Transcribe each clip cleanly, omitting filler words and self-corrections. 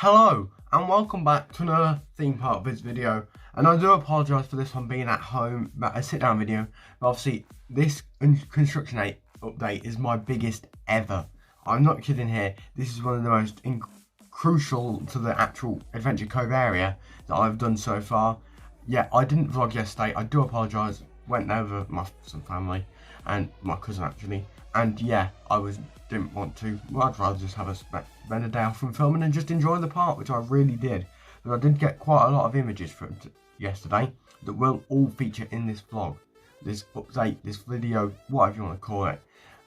Hello and welcome back to another theme park vids video, and I do apologise for this one being at home, a sit down video, but obviously this construction update is my biggest ever. I'm not kidding here, this is one of the most crucial to the actual Adventure Cove area that I've done so far. Yeah, I didn't vlog yesterday, I do apologise, went over some family and my cousin actually, and yeah, didn't want to. Well, I'd rather just have spend a day off from filming and just enjoy the park, which I really did. But I did get quite a lot of images from yesterday that will all feature in this vlog, this update, this video, whatever you want to call it.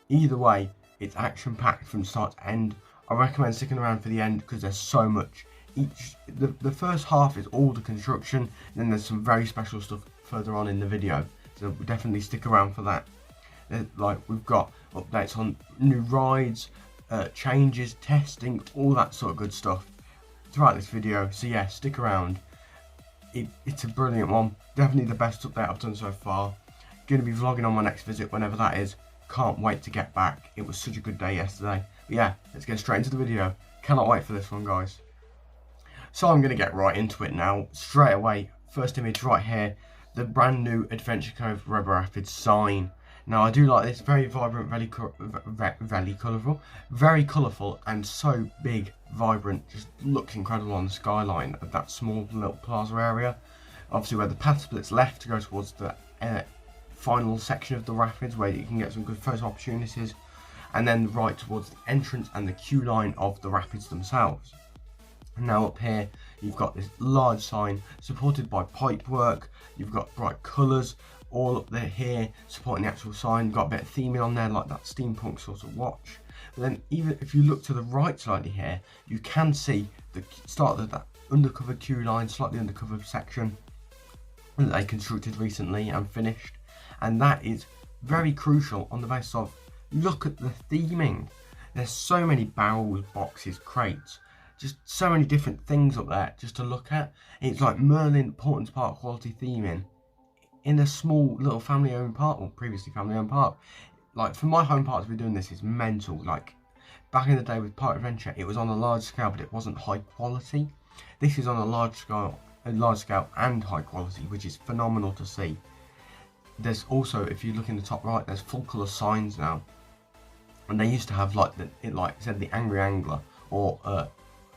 Either way, it's action packed from start to end. I recommend sticking around for the end because there's so much. The first half is all the construction, and then there's some very special stuff further on in the video, so definitely stick around for that. Like, we've got updates on new rides, changes, testing, all that sort of good stuff throughout this video. So yeah, stick around. It's a brilliant one. Definitely the best update I've done so far. Going to be vlogging on my next visit whenever that is. Can't wait to get back. It was such a good day yesterday. But yeah, let's get straight into the video. Cannot wait for this one, guys. So I'm going to get right into it now. Straight away, first image right here, the brand new Adventure Cove River Rapids sign. Now I do like this, very vibrant, very colourful and so big, vibrant, just looks incredible on the skyline of that small little plaza area. Obviously where the path splits left to go towards the final section of the rapids where you can get some good photo opportunities, and then right towards the entrance and the queue line of the rapids themselves. And now up here you've got this large sign supported by pipe work, you've got bright colours all up there here supporting the actual sign, got a bit of theming on there like that steampunk sort of watch. But then even if you look to the right slightly here, you can see the start of that undercover queue line, slightly undercover section that they constructed recently and finished, and that is very crucial on the basis of, look at the theming. There's so many barrels, boxes, crates, just so many different things up there just to look at. It's like Merlin Portland's Park quality theming in a small little family owned park, or previously family owned park. Like, for my home park to be doing this is mental. Like, back in the day with Park Adventure, it was on a large scale but it wasn't high quality. This is on a large scale and high quality, which is phenomenal to see. There's also, if you look in the top right, there's full colour signs now, and they used to have like it said the Angry Angler, or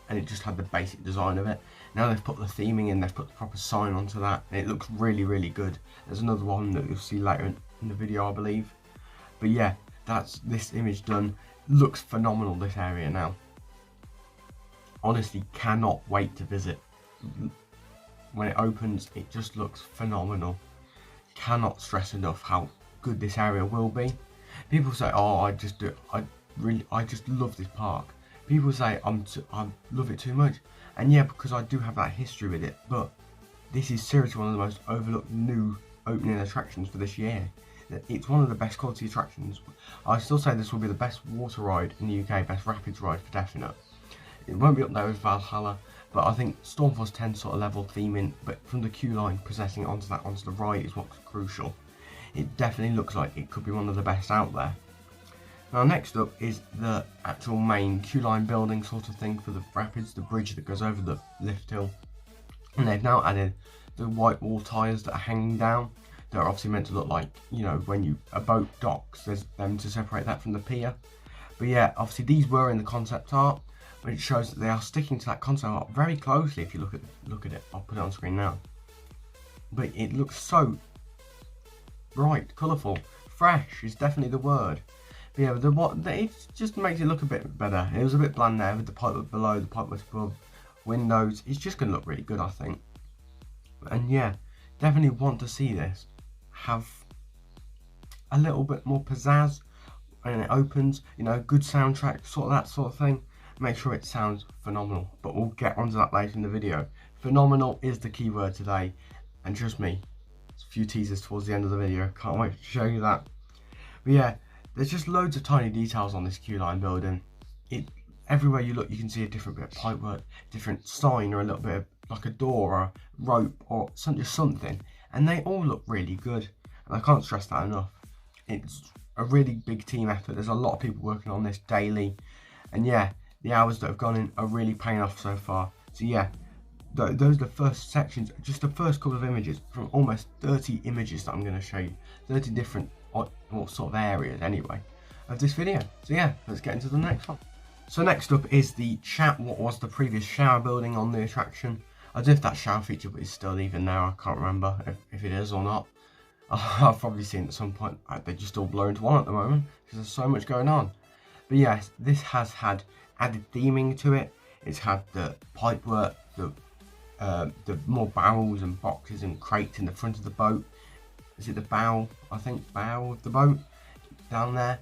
and it just had the basic design of it. Now they've put the theming in, they've put the proper sign onto that, and it looks really, really good. There's another one that you'll see later in the video, I believe. But yeah, that's this image done. Looks phenomenal, this area now. Honestly, cannot wait to visit. When it opens, it just looks phenomenal. Cannot stress enough how good this area will be. People say, oh, I just love this park. People say I love it too much, and yeah, because I do have that history with it, but this is seriously one of the most overlooked new opening attractions for this year. It's one of the best quality attractions. I still say this will be the best water ride in the UK, best rapids ride for definite. It won't be up there with Valhalla, but I think Stormforce 10 sort of level theming, but from the queue line processing onto the right is what's crucial. It definitely looks like it could be one of the best out there. Now next up is the actual main queue line building sort of thing for the rapids, the bridge that goes over the lift hill. And they've now added the white wall tyres that are hanging down. They're obviously meant to look like, you know, when a boat docks, there's them to separate that from the pier. But yeah, obviously these were in the concept art, but it shows that they are sticking to that concept art very closely if you look at it. I'll put it on screen now. But it looks so bright, colourful, fresh is definitely the word. But yeah, it just makes it look a bit better. It was a bit bland there with the pipework below, the pipework above, windows. It's just going to look really good, I think. And yeah, definitely want to see this have a little bit more pizzazz when it opens. You know, good soundtrack, that sort of thing. Make sure it sounds phenomenal. But we'll get onto that later in the video. Phenomenal is the key word today, and trust me, there's a few teasers towards the end of the video. Can't wait to show you that. But yeah, there's just loads of tiny details on this queue line building. Everywhere you look, you can see a different bit of pipework, different sign, or a little bit of like a door or a rope or just something, and they all look really good. And I can't stress that enough. It's a really big team effort. There's a lot of people working on this daily, and yeah, the hours that have gone in are really paying off so far. So yeah, those are the first sections, just the first couple of images from almost 30 images that I'm going to show you. 30 different sort of areas anyway of this video. So yeah, let's get into the next one. So next up is what was the previous shower building on the attraction. I don't know if that shower feature is still even there, I can't remember if it is or not. I've probably seen it at some point. They're just all blurred into one at the moment because there's so much going on. But yes, this has had added theming to it. It's had the pipe work, the more barrels and boxes and crates in the front of the boat. Is it the bow? I think bow of the boat down there.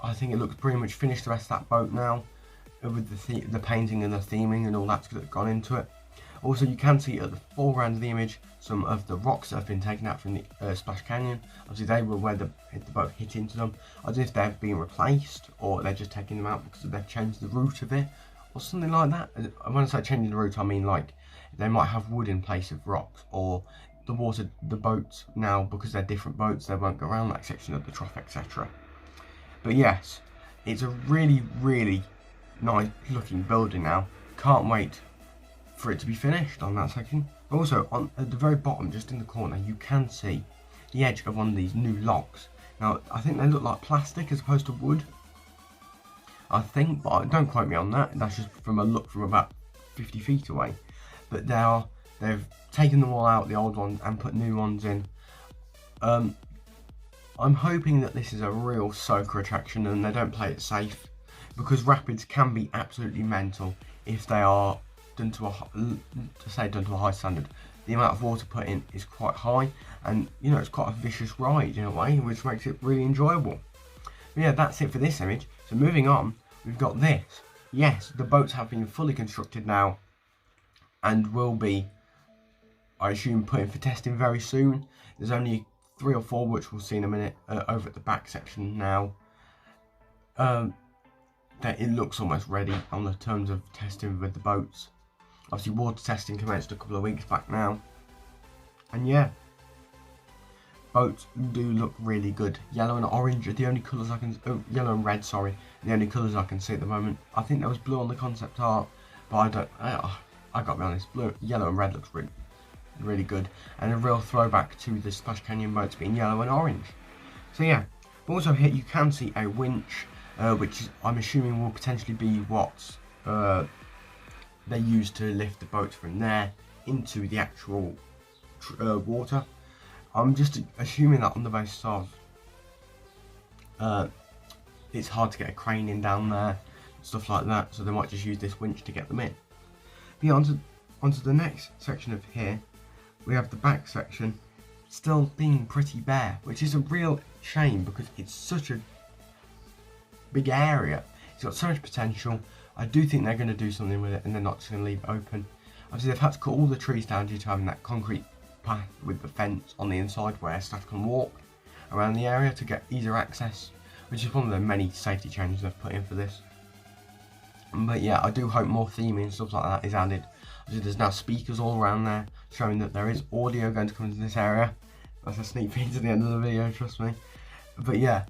I think it looks pretty much finished, the rest of that boat now, with the painting and the theming and all that's gone into it. Also, you can see at the foreground of the image some of the rocks that have been taken out from the Splash Canyon. Obviously, they were where the boat hit into them. I don't know if they've been replaced or they're just taking them out because they've changed the route of it or something like that. When I say changing the route, I mean like they might have wood in place of rocks, or the boats now, because they're different boats, they won't go around that section of the trough, etc. But yes, it's a really, really nice looking building now. Can't wait for it to be finished on that section. Also, at the very bottom, just in the corner, you can see the edge of one of these new logs. Now, I think they look like plastic as opposed to wood, I think, but don't quote me on that. That's just from a look from about 50 feet away. But they've taken them all out, the old ones, and put new ones in. I'm hoping that this is a real soaker attraction and they don't play it safe, because rapids can be absolutely mental if they are done to a high standard. The amount of water put in is quite high, and you know, it's quite a vicious ride in a way, which makes it really enjoyable. But yeah, that's it for this image. So moving on, we've got this. Yes, the boats have been fully constructed now and will be, I assume, put in for testing very soon. There's only 3 or 4 which we'll see in a minute over at the back section now. That it looks almost ready on the terms of testing with the boats. Obviously, water testing commenced a couple of weeks back now, and yeah, boats do look really good. Yellow and orange are the only colours I can. Yellow and red, sorry, the only colours I can see at the moment. I think there was blue on the concept art, but I don't. I gotta be honest, yellow and red looks really good, and a real throwback to the Splash Canyon boats being yellow and orange. So yeah, also here you can see a winch, which I'm assuming will potentially be what they use to lift the boats from there into the actual water. I'm just assuming that on the basis of it's hard to get a crane in down there, stuff like that, so they might just use this winch to get them in. But yeah, onto the next section of here, we have the back section still being pretty bare, which is a real shame because it's such a big area. It's got so much potential. I do think they're going to do something with it and they're not just going to leave it open. Obviously, they've had to cut all the trees down due to having that concrete path with the fence on the inside where staff can walk around the area to get easier access, which is one of the many safety changes they've put in for this. But yeah, I do hope more theming and stuff like that is added. Obviously, there's now speakers all around there showing that there is audio going to come into this area. That's a sneak peek to the end of the video, trust me. But yeah,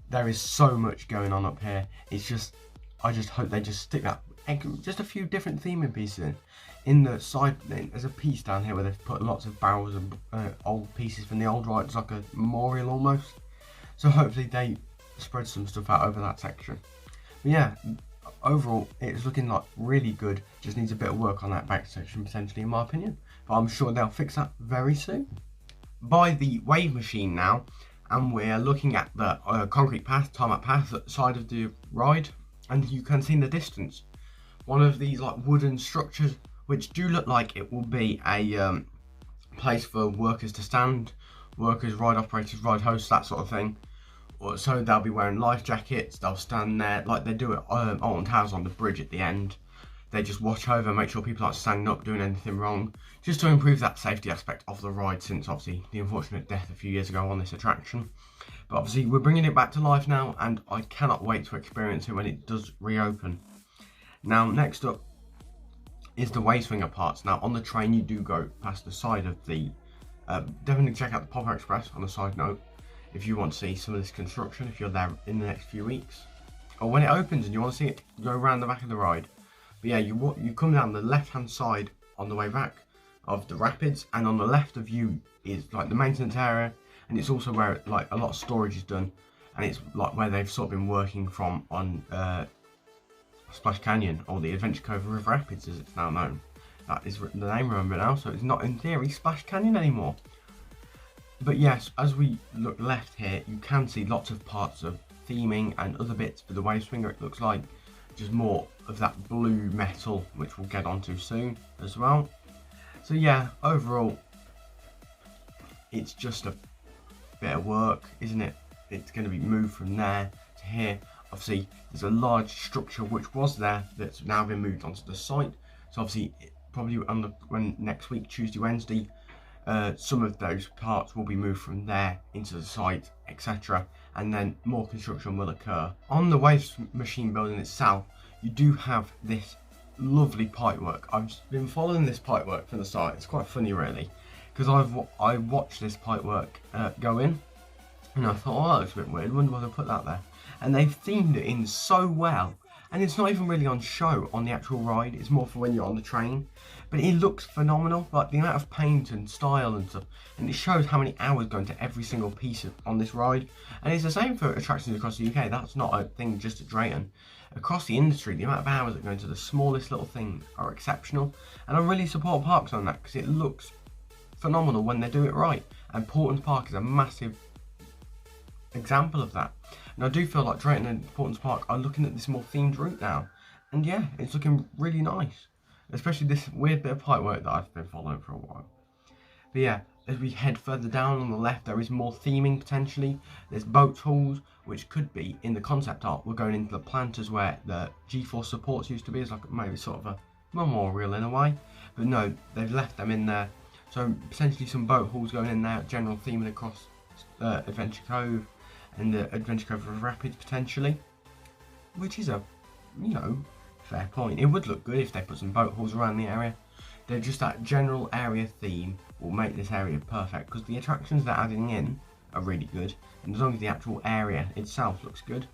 there is so much going on up here. I just hope they just stick that, just a few different theming pieces in. In the side, there's a piece down here where they've put lots of barrels and old pieces from the old rides, like a memorial almost. So hopefully they spread some stuff out over that section. But yeah, overall it's looking like really good. Just needs a bit of work on that back section potentially, in my opinion. But I'm sure they'll fix that very soon. By the wave machine now, and we're looking at the concrete path, tarmac path at the side of the ride, and you can see in the distance one of these like wooden structures which do look like it will be a place for workers to stand, workers, ride operators, ride hosts, that sort of thing. So they'll be wearing life jackets, they'll stand there like they do at Alton Towers on the bridge at the end. They just watch over, make sure people aren't standing up doing anything wrong, just to improve that safety aspect of the ride, since obviously the unfortunate death a few years ago on this attraction. But obviously we're bringing it back to life now, and I cannot wait to experience it when it does reopen. Now next up is the waveswinger parts. Now on the train you do go past the side of the, definitely check out the Popper Express on a side note if you want to see some of this construction, if you're there in the next few weeks. or when it opens and you want to see it go around the back of the ride. But yeah, you come down the left hand side on the way back of the rapids, and on the left of you is like the maintenance area, and it's also where like a lot of storage is done, and it's like where they've sort of been working from on Splash Canyon, or the Adventure Cove River Rapids as it's now known. That is the name, remember now, so it's not in theory Splash Canyon anymore. But yes, as we look left here, you can see lots of parts of theming and other bits for the waveswinger. It looks like just more of that blue metal, which we'll get onto soon as well. So yeah, overall, it's just a bit of work, isn't it? It's going to be moved from there to here. Obviously, there's a large structure which was there that's now been moved onto the site. So obviously, probably when next week, Tuesday, Wednesday, some of those parts will be moved from there into the site, etc. And then more construction will occur. On the waves machine building itself, you do have this lovely pipework. I've been following this pipework from the start. It's quite funny really, because I watched this pipework go in, and I thought, oh, that looks a bit weird, wonder why they put that there. And they've themed it in so well, and it's not even really on show on the actual ride, it's more for when you're on the train. But it looks phenomenal, like the amount of paint and style and stuff, and it shows how many hours go into every single piece on this ride. And it's the same for attractions across the UK. That's not a thing just at Drayton. Across the industry, the amount of hours that go into the smallest little things are exceptional, and I really support parks on that because it looks phenomenal when they do it right. And Portons Park is a massive example of that. And I do feel like Drayton and Portons Park are looking at this more themed route now, and yeah, it's looking really nice, especially this weird bit of pipework that I've been following for a while. But yeah, as we head further down on the left, there is more theming potentially. There's boat halls, which could be in the concept art. We're going into the planters where the G-force supports used to be. It's like maybe sort of a memorial in a way, but no, they've left them in there. So potentially some boat halls going in there, general theming across Adventure Cove and the Adventure Cove River Rapids potentially, which is a, you know, fair point. It would look good if they put some boat halls around the area. They're just that general area theme will make this area perfect, because the attractions they're adding in are really good, and as long as the actual area itself looks good,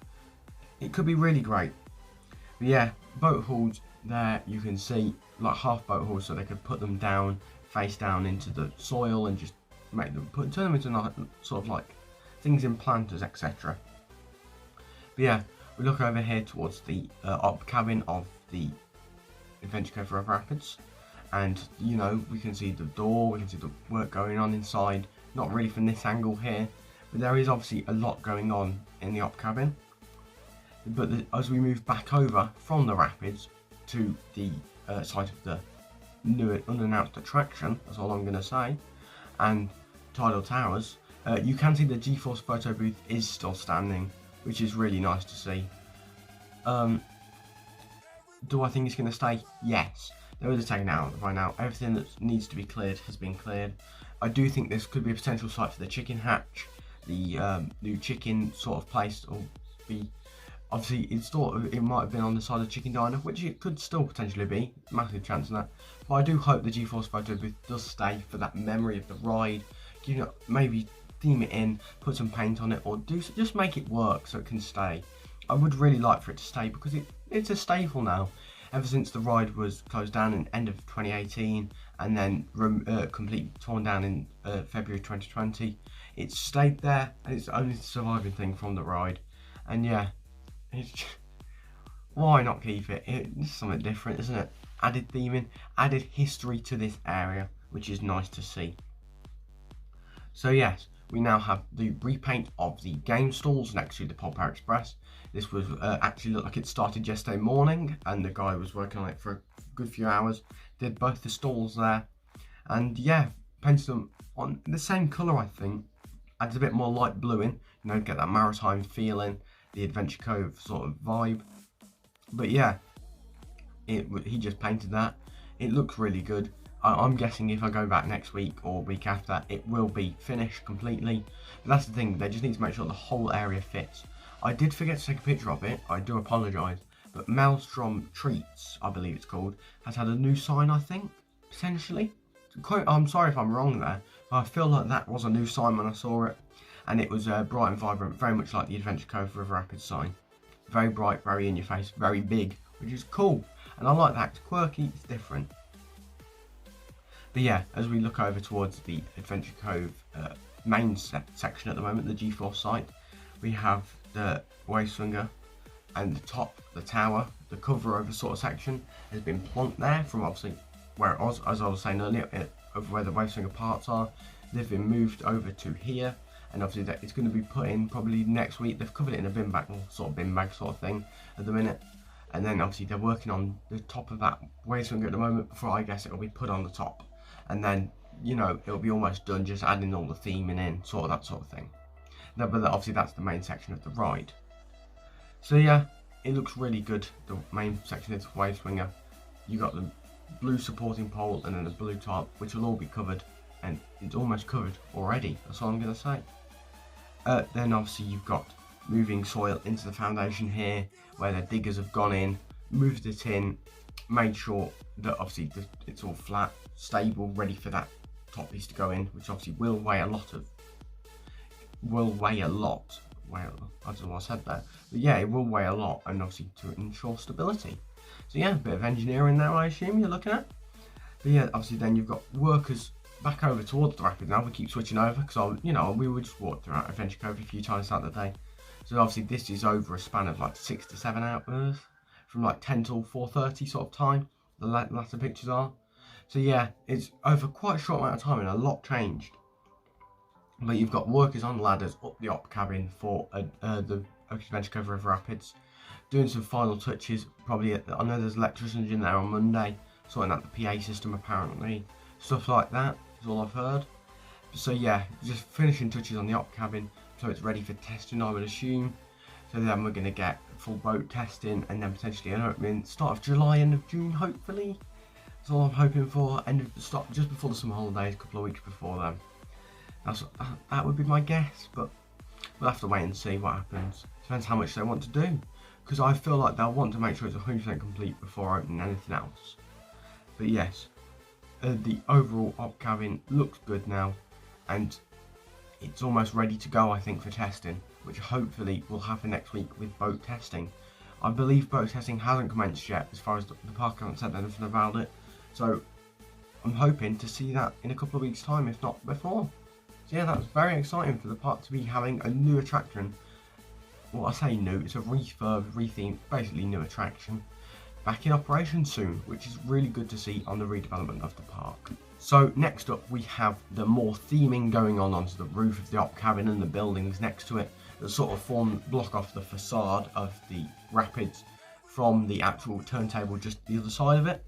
it could be really great. But yeah, boat halls there, you can see like half boat halls, so they could put them down, face down into the soil, and just make them turn them into sort of like things in planters, etc. But yeah, we look over here towards the op cabin of the Adventure Cove River Rapids, and you know, we can see the door, we can see the work going on inside. Not really from this angle here, but there is obviously a lot going on in the op cabin. But as we move back over from the rapids to the site of the new unannounced attraction, that's all I'm going to say, and Tidal Towers, you can see the G-force photo booth is still standing, which is really nice to see. Do I think it's going to stay? Yes. There is a tag out right now. Everything that needs to be cleared has been cleared. I do think this could be a potential site for the chicken hatch, the new chicken sort of place. Or be obviously it might have been on the side of Chicken Diner, which it could still potentially be. Massive chance of that. But I do hope the G-force photo booth does stay for that memory of the ride. You know, maybe theme it in, put some paint on it, or just make it work so it can stay. I would really like for it to stay, because it's a staple now. Ever since the ride was closed down in end of 2018 and then completely torn down in February 2020, it's stayed there, and it's the only surviving thing from the ride. And yeah, why not keep it? It's something different, isn't it? Added theming, added history to this area, which is nice to see. So yes, we now have the repaint of the game stalls next to the Polar Express. This was actually looked like it started yesterday morning, and the guy was working on it for a good few hours. Did both the stalls there, and yeah, painted them on the same colour, I think. Adds a bit more light blue in, you know, get that maritime feeling, the Adventure Cove sort of vibe. But yeah, he just painted that. It looks really good. I'm guessing if I go back next week or week after that, it will be finished completely. But that's the thing, they just need to make sure the whole area fits. I did forget to take a picture of it, I do apologise, but Maelstrom Treats, I believe it's called, has had a new sign, I think, potentially. I'm sorry if I'm wrong there, but I feel like that was a new sign when I saw it, and it was bright and vibrant, very much like the Adventure Cove River Rapids sign. very bright, very in your face, very big, which is cool. And I like that. It's quirky, it's different. But yeah, as we look over towards the Adventure Cove main section at the moment, the G4 site, we have the waveswinger, and the top, the tower, the cover over sort of section has been plonked there from obviously where it was, as I was saying earlier, over where the waveswinger parts are. They've been moved over to here, and obviously that it's going to be put in probably next week. They've covered it in a bin bag, sort of bin bag sort of thing at the minute. And then obviously they're working on the top of that waveswinger at the moment before I guess it'll be put on the top. And then, you know, it'll be almost done, just adding all the theming in, sort of that sort of thing. But obviously that's the main section of the ride. So yeah, it looks really good. The main section is waveswinger. You got the blue supporting pole and then the blue top, which will all be covered, and it's almost covered already. That's all I'm going to say. Then obviously you've got moving soil into the foundation here, where the diggers have gone in, moved it in, made sure that obviously it's all flat, stable, ready for that top piece to go in, which obviously will weigh a lot. Well, I don't know what I said there, but yeah, it will weigh a lot, and obviously to ensure stability. So yeah, a bit of engineering there, I assume you're looking at. But yeah, obviously then you've got workers back over towards the rapids now. We keep switching over because we would just walk throughout Adventure Cove a few times throughout the day. So obviously this is over a span of like 6 to 7 hours, from like 10 till 4:30 sort of time. The latter pictures are. So yeah, it's over quite a short amount of time and a lot changed. But you've got workers on ladders up the op cabin for the Adventure Cove River Rapids, doing some final touches. Probably, I know there's electricians in there on Monday, sorting out the PA system apparently. Stuff like that is all I've heard. So yeah, just finishing touches on the op cabin, so it's ready for testing, I would assume. So then we're going to get full boat testing, and then potentially an opening start of July, end of June, hopefully. That's all I'm hoping for. Start just before the summer holidays, a couple of weeks before then. That would be my guess, but we'll have to wait and see what happens. Depends how much they want to do, because I feel like they'll want to make sure it's 100% complete before opening anything else. But yes, the overall op cabin looks good now, and it's almost ready to go, I think, for testing, which hopefully will happen next week with boat testing. I believe boat testing hasn't commenced yet, as far as the park haven't said anything about it, so I'm hoping to see that in a couple of weeks' time, if not before. So yeah, that's very exciting for the park to be having a new attraction. Well, I say new, it's a refurb, rethemed, basically new attraction back in operation soon, which is really good to see on the redevelopment of the park. So next up we have the more theming going on onto the roof of the op cabin and the buildings next to it that sort of block off the facade of the rapids from the actual turntable just the other side of it.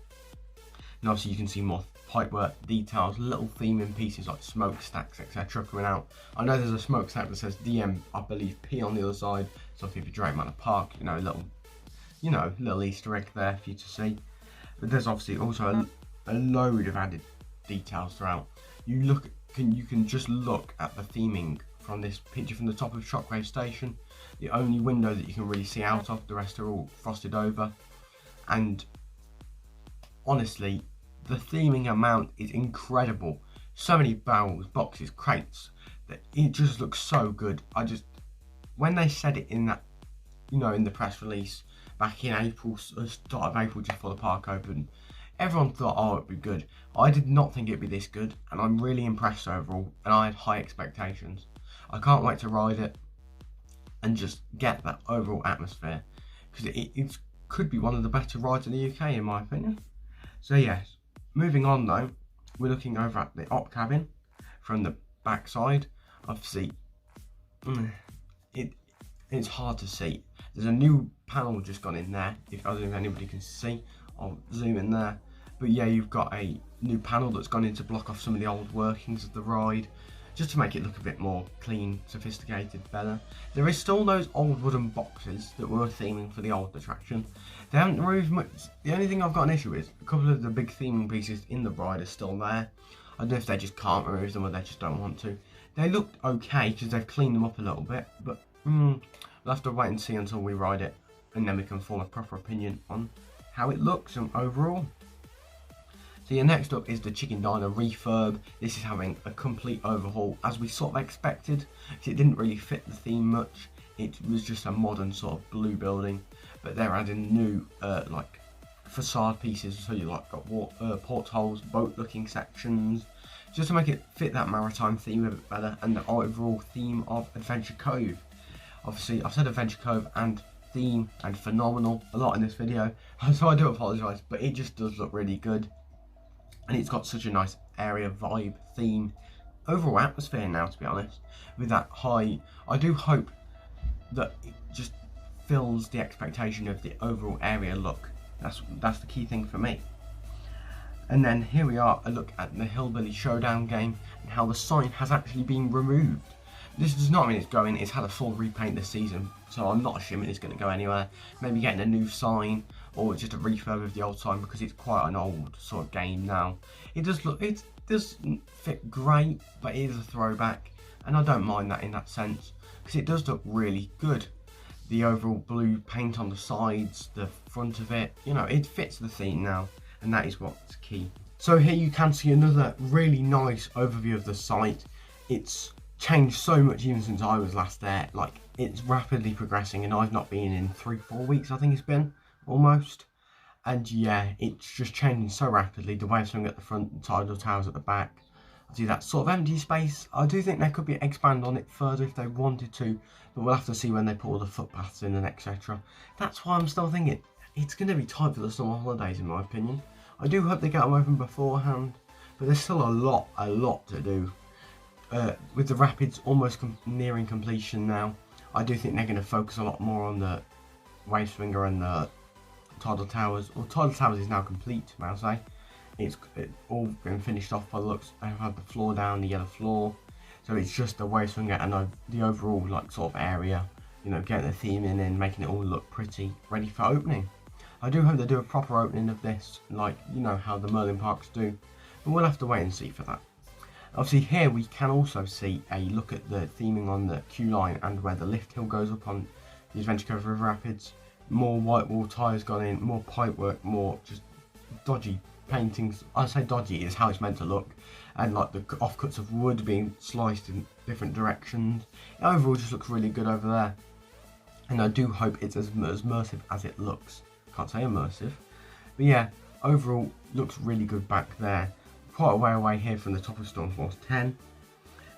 And obviously you can see more pipework details, little theming pieces like smokestacks, etc. coming out. I know there's a smokestack that says DM, I believe, P on the other side. So if you Drayton Manor Park, little Easter egg there for you to see. But there's obviously also a load of added details throughout. You can just look at the theming from this picture from the top of Shockwave Station. The only window that you can really see out of, the rest are all frosted over. And honestly, the theming amount is incredible. So many barrels, boxes, crates, that it just looks so good. When they said it in that, in the press release back in April, start of April, just before the park opened, everyone thought, oh, it'd be good. I did not think it'd be this good, and I'm really impressed overall, and I had high expectations. I can't wait to ride it and just get that overall atmosphere, because it could be one of the better rides in the UK, in my opinion. So yes, moving on though, we're looking over at the op cabin from the back side. Obviously, it's hard to see. There's a new panel just gone in there. I don't know if anybody can see. I'll zoom in there. But yeah, you've got a new panel that's gone in to block off some of the old workings of the ride, just to make it look a bit more clean, sophisticated, better. There is still those old wooden boxes that were theming for the old attraction. They haven't removed much. The only thing I've got an issue with, a couple of the big theming pieces in the ride are still there. I don't know if they just can't remove them or they just don't want to. They looked okay because they've cleaned them up a little bit, but we'll have to wait and see until we ride it, and then we can form a proper opinion on how it looks and overall. So yeah, next up is the Chicken Diner refurb. This is having a complete overhaul, as we sort of expected, because it didn't really fit the theme much. it was just a modern sort of blue building, but they're adding new like facade pieces, so you like got portholes, boat looking sections, just to make it fit that maritime theme a bit better and the overall theme of Adventure Cove. Obviously I've said Adventure Cove and theme and phenomenal a lot in this video, so I do apologise, but it just does look really good, and it's got such a nice area vibe, theme, overall atmosphere now, to be honest, with that high. I do hope that it just fills the expectation of the overall area look. That's the key thing for me. And then here we are, a look at the Hillbilly Showdown game and how the sign has actually been removed. This does not mean it's going, it's had a full repaint this season, so I'm not assuming it's going to go anywhere. Maybe getting a new sign or just a refurb of the old sign, because it's quite an old sort of game now. It doesn't fit great, but it is a throwback, and I don't mind that in that sense, because it does look really good. The overall blue paint on the sides, the front of it, you know, it fits the theme now, and that is what's key. So here you can see another really nice overview of the site. It's changed so much even since I was last there. Like, it's rapidly progressing, and I've not been in 3-4 weeks, I think it's been, almost. And yeah, it's just changing so rapidly. The waveswinger at the front, the tidal towers at the back. I see that sort of empty space. I do think there could be expand on it further if they wanted to, but we'll have to see when they put all the footpaths in and etc. That's why I'm still thinking it's going to be tight for the summer holidays, in my opinion. I do hope they get them open beforehand, but there's still a lot to do. With the rapids almost nearing completion now, I do think they're going to focus a lot more on the waveswinger and the tidal towers. Well, tidal towers is now complete, may I say. It's all been finished off by the looks. I've had the floor down, the yellow floor, so it's just the waveswinger and the overall like sort of area, you know, getting the theme in, making it all look pretty, ready for opening. I do hope they do a proper opening of this, like, you know, how the Merlin parks do, but we'll have to wait and see for that. Obviously here we can also see a look at the theming on the queue line and where the lift hill goes up on the Adventure Cove River Rapids. More white wall tyres gone in, more pipe work, more just dodgy paintings. I say dodgy is how it's meant to look, and like the offcuts of wood being sliced in different directions. It overall just looks really good over there, and I do hope it's as immersive as it looks. Can't say immersive, but yeah, overall looks really good back there. Quite a way away here from the top of Stormforce 10,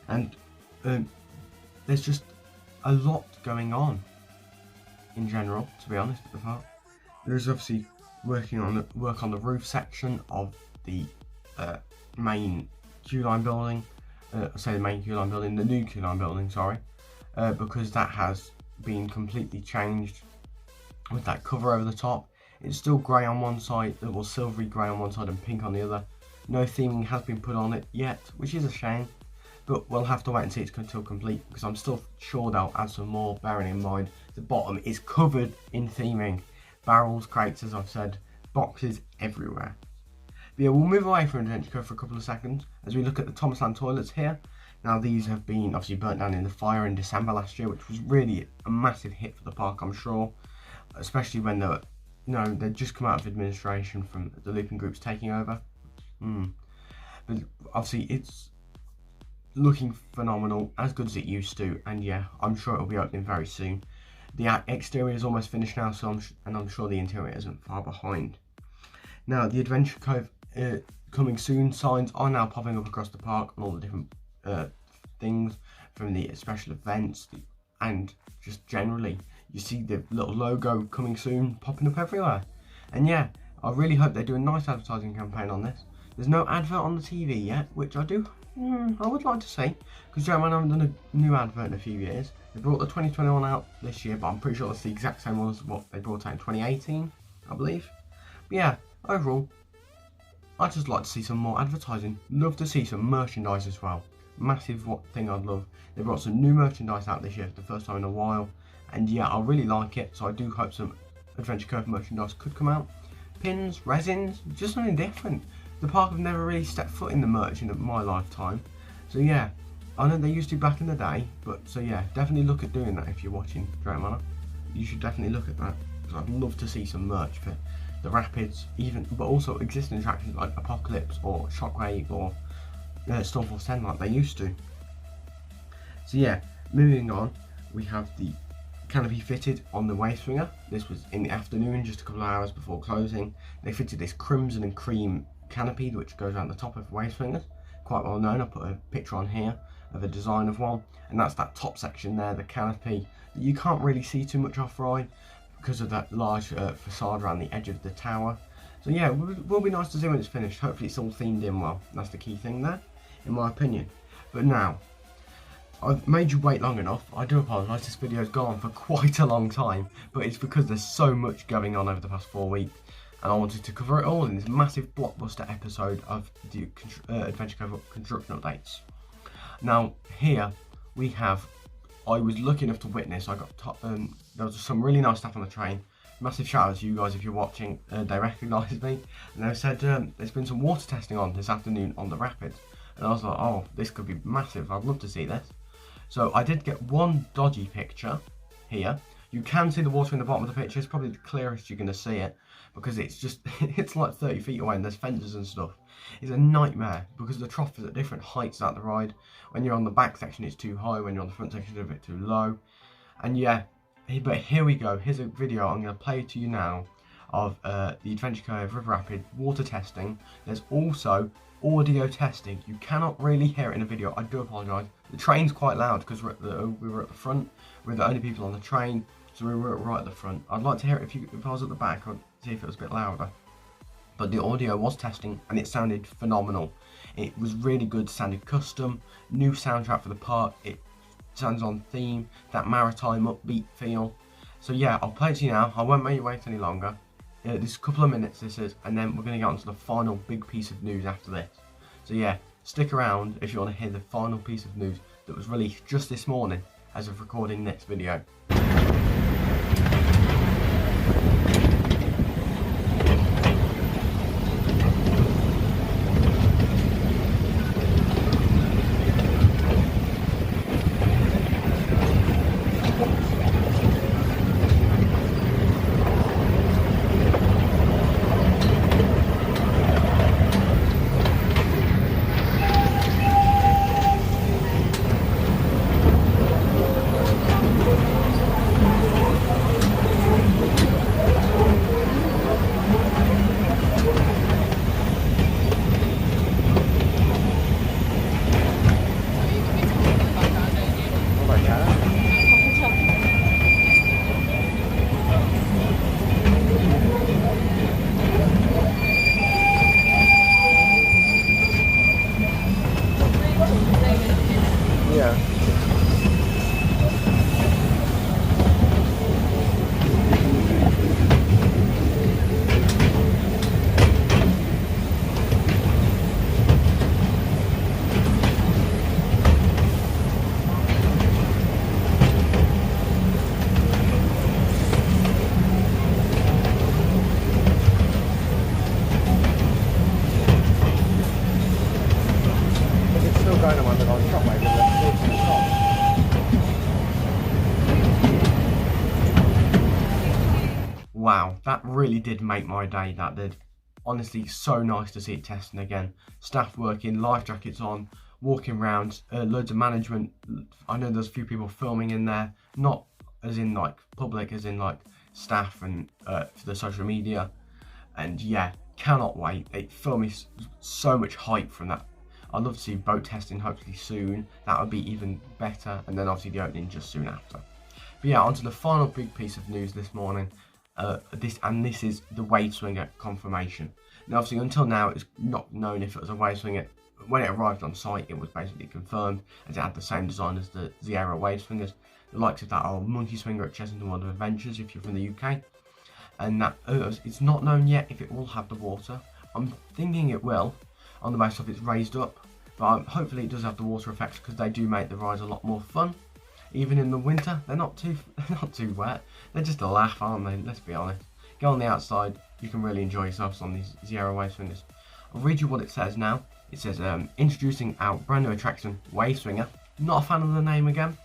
and there's just a lot going on in general, to be honest, at the park. There's obviously work on the roof section of the main queue line building. The new queue line building, sorry, because that has been completely changed with that cover over the top. It's still grey on one side, well, silvery grey on one side and pink on the other. No theming has been put on it yet, which is a shame, but we'll have to wait and see it's until complete, because I'm still sure they'll add some more, bearing in mind the bottom is covered in theming. Barrels, crates, as I've said, boxes everywhere. But yeah, we'll move away from Adventure Cove for a couple of seconds as we look at the Thomasland toilets here. Now these have been obviously burnt down in the fire in December last year, which was really a massive hit for the park, I'm sure, especially when they were, you know, they'd just come out of administration from the looping groups taking over. But obviously it's looking phenomenal, as good as it used to, and yeah, I'm sure it'll be opening very soon. The exterior is almost finished now, so I'm sure the interior isn't far behind. Now the Adventure Cove coming soon signs are now popping up across the park and all the different things, from the special events and just generally you see the little logo coming soon popping up everywhere. And yeah, I really hope they do a nice advertising campaign on this. There's no advert on the TV yet, which I would like to see, because Drayton Manor haven't done a new advert in a few years. They brought the 2021 out this year, but I'm pretty sure it's the exact same one as what they brought out in 2018, I believe. But yeah, overall, I'd just like to see some more advertising. Love to see some merchandise as well. Massive thing I'd love. They brought some new merchandise out this year for the first time in a while, and yeah, I really like it, so I do hope some Adventure Cove merchandise could come out. Pins, resins, just something different. The park have never really stepped foot in the merch in my lifetime, so yeah, I know they used to back in the day, but so yeah, definitely look at doing that if you're watching Drayton Manor. You should definitely look at that, because I'd love to see some merch for the Rapids, but also existing attractions like Apocalypse or Shockwave or Stormforce 10 like they used to. So yeah, moving on, we have the canopy fitted on the waveswinger. This was in the afternoon, just a couple of hours before closing. They fitted this crimson and cream canopy which goes around the top of waveswingers. Quite well known. I put a picture on here of a design of one, and that's that top section there, the canopy that you can't really see too much off-ride because of that large facade around the edge of the tower. So yeah, it will be nice to see when it's finished. Hopefully it's all themed in well. That's the key thing there, in my opinion. But now, I've made you wait long enough. I do apologise, this video's gone on for quite a long time, but it's because there's so much going on over the past 4 weeks, and I wanted to cover it all in this massive blockbuster episode of the Adventure Cove construction updates. Now, here we have, I was lucky enough to witness, there was some really nice stuff on the train. Massive shout out to you guys if you're watching, they recognised me, and they said there's been some water testing on this afternoon on the rapids, and I was like, oh, this could be massive, I'd love to see this. So I did get one dodgy picture here. You can see the water in the bottom of the picture. It's probably the clearest you're going to see it, because it's just, it's like 30 feet away and there's fences and stuff. It's a nightmare because the trough is at different heights at the ride. When you're on the back section it's too high, when you're on the front section it's a bit too low. And yeah, but here we go. Here's a video I'm going to play to you now of the Adventure Cove River Rapids water testing. There's also audio testing. You cannot really hear it in a video. I do apologise. The train's quite loud because we were at the front. We're the only people on the train, so we were right at the front. I'd like to hear it if I was at the back. I'd see if it was a bit louder. But the audio was testing and it sounded phenomenal. It was really good. Sounded custom. New soundtrack for the park. It sounds on theme. That maritime upbeat feel. So yeah, I'll play it to you now. I won't make you wait any longer. This a couple of minutes this is, and then we're going to get on to the final big piece of news after this. So yeah, stick around if you want to hear the final piece of news that was released just this morning as of recording this video. Wow, that really did make my day, that did. Honestly, so nice to see it testing again. Staff working, life jackets on, walking around, loads of management. I know there's a few people filming in there, not as in like public, as in like staff and for the social media. And yeah, cannot wait. It filled me so much hype from that. I'd love to see boat testing hopefully soon. That would be even better. And then obviously the opening just soon after. But yeah, on to the final big piece of news this morning. This is the waveswinger confirmation. Now obviously until now it's not known if it was a waveswinger. When it arrived on site it was basically confirmed, as it had the same design as the Zero waveswingers. The likes of that old monkey swinger at Chessington World of Adventures if you're from the UK. And that it's not known yet if it will have the water. I'm thinking it will, on the basis of it's raised up, but hopefully it does have the water effects, because they do make the rides a lot more fun. Even in the winter, they're not too wet. They're just a laugh, aren't they? Let's be honest. Go on the outside, you can really enjoy yourselves on these Zero waveswingers. I'll read you what it says now. It says, introducing our brand new attraction, Waveswinger. Not a fan of the name again,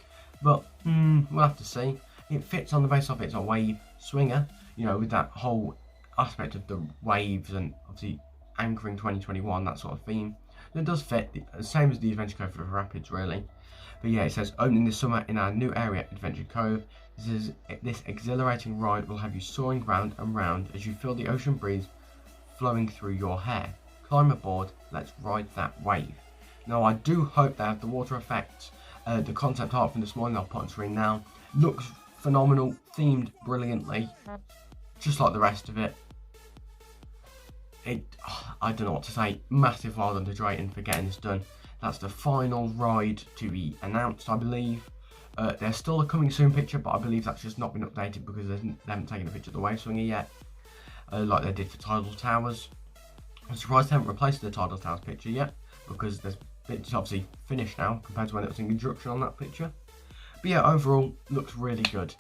but we'll have to see. It fits on the base of it's a wave swinger, you know, with that whole aspect of the waves and obviously anchoring 2021, that sort of theme. So it does fit, the same as the Adventure Cove River Rapids really. But yeah, it says opening this summer in our new area, Adventure Cove. This exhilarating ride will have you soaring round and round as you feel the ocean breeze flowing through your hair. Climb aboard, let's ride that wave. Now I do hope they have the water effects. The concept art from this morning I'll put on screen now. Looks phenomenal, themed brilliantly, just like the rest of it. I don't know what to say. Massive well done to Drayton for getting this done. That's the final ride to be announced, I believe. There's still a coming soon picture, but I believe that's just not been updated because they haven't taken a picture of the waveswinger yet, like they did for Tidal Towers. I'm surprised they haven't replaced the Tidal Towers picture yet, because it's obviously finished now compared to when it was in construction on that picture. But yeah, overall, looks really good.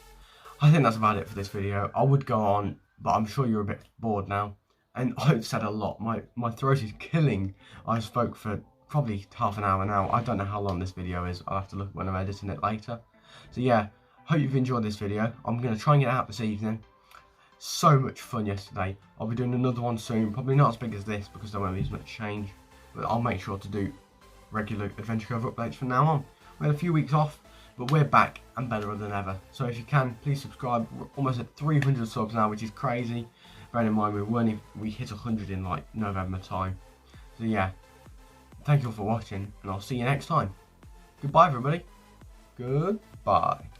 I think that's about it for this video. I would go on, but I'm sure you're a bit bored now. And I've said a lot. My throat is killing. I spoke for probably half an hour now. I don't know how long this video is. I'll have to look when I'm editing it later. So yeah, hope you've enjoyed this video. I'm going to try and get it out this evening. So much fun yesterday. I'll be doing another one soon. Probably not as big as this because there won't be as much change. But I'll make sure to do regular Adventure Cove updates from now on. We had a few weeks off, but we're back and better than ever. So if you can, please subscribe. We're almost at 300 subs now, which is crazy. Bearing in mind we hit 100 in like November time. So yeah, thank you all for watching, and I'll see you next time. Goodbye everybody. Goodbye.